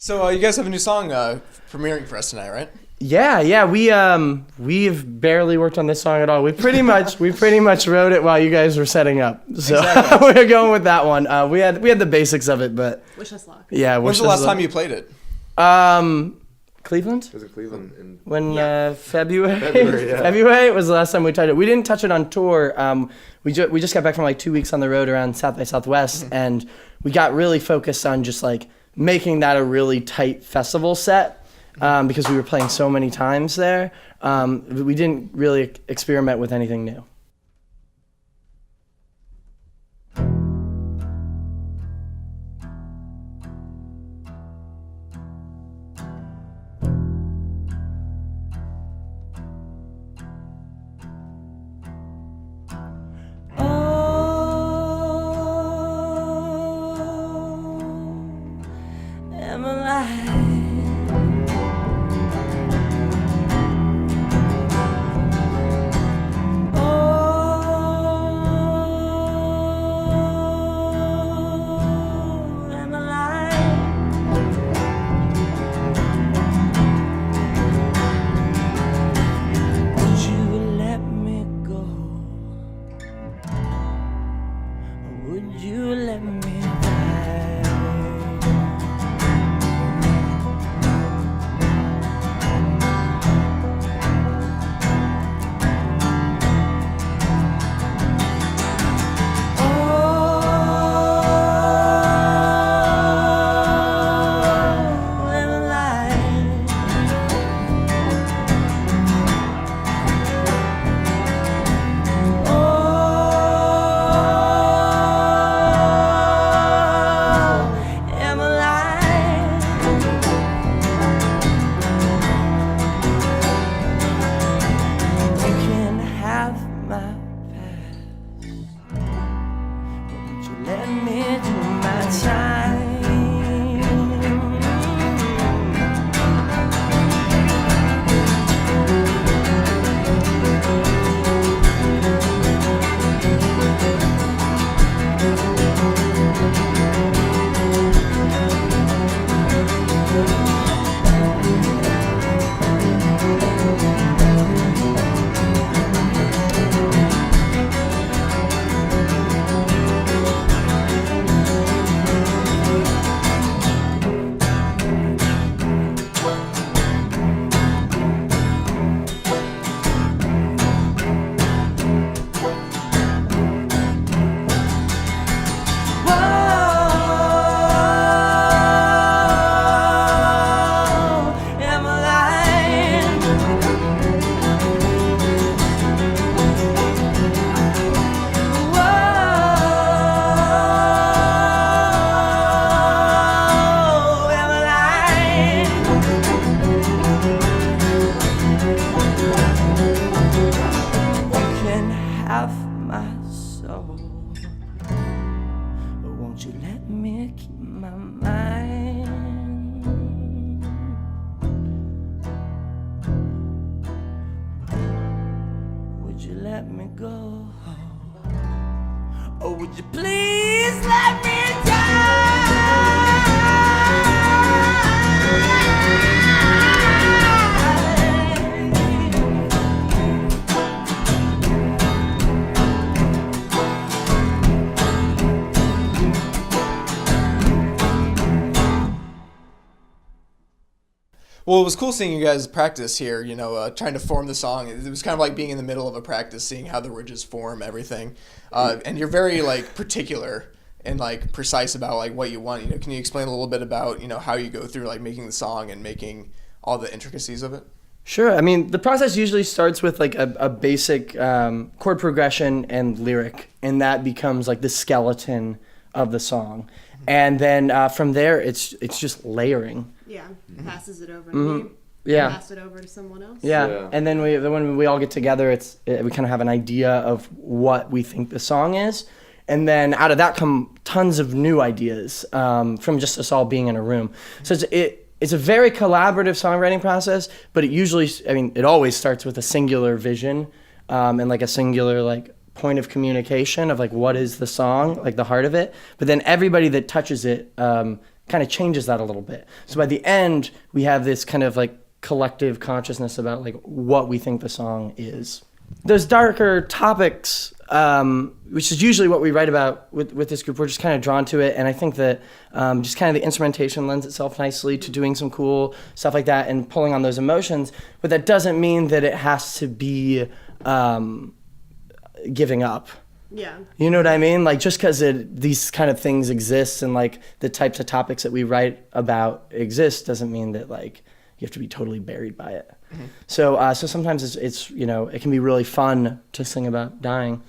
So you guys have a new song premiering for us tonight, right? Yeah, we've barely worked on this song at all. We pretty much wrote it while you guys were setting up. So Exactly. we're going with that one. We had the basics of it, but Wish us luck. yeah. When's the last time you played it? Cleveland? Was it Cleveland? When February? February, yeah. February was the last time we touched it. We didn't touch it on tour. We just got back from like 2 weeks on the road around South by Southwest, and we got really focused on just like making that a really tight festival set because we were playing so many times there. We didn't really experiment with anything new. Well, it was cool seeing you guys practice here, trying to form the song. It was kind of like being in the middle of a practice, seeing how the ridges form everything. And you're very, particular and, precise about, what you want. Can you explain a little bit about, how you go through, making the song and making all the intricacies of it? Sure. I mean, the process usually starts with, a basic chord progression and lyric, and that becomes, the skeleton of the song. And then from there, it's just layering. Yeah, passes it over to me. Yeah. Pass it over to someone else. Yeah. And then when we all get together, we kind of have an idea of what we think the song is, and then out of that come tons of new ideas from just us all being in a room. So it's a very collaborative songwriting process, but it always starts with a singular vision and a singular point of communication of what is the song, the heart of it. But then everybody that touches it kind of changes that a little bit. So by the end, we have this kind of like collective consciousness about like what we think the song is. Those darker topics, which is usually what we write about with this group, we're just kind of drawn to it. And I think that just kind of the instrumentation lends itself nicely to doing some cool stuff like that and pulling on those emotions. But that doesn't mean that it has to be giving up. Yeah. You know what I mean? Like just because these kind of things exist and like the types of topics that we write about exist doesn't mean that like you have to be totally buried by it. Mm-hmm. So sometimes it's you know, it can be really fun to sing about dying.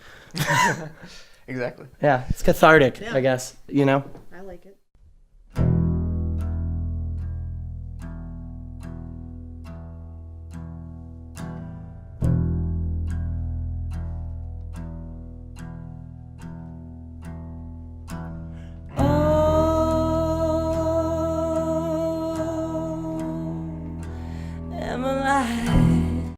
Exactly. Yeah, it's cathartic, Yeah. I guess, you know? I like it.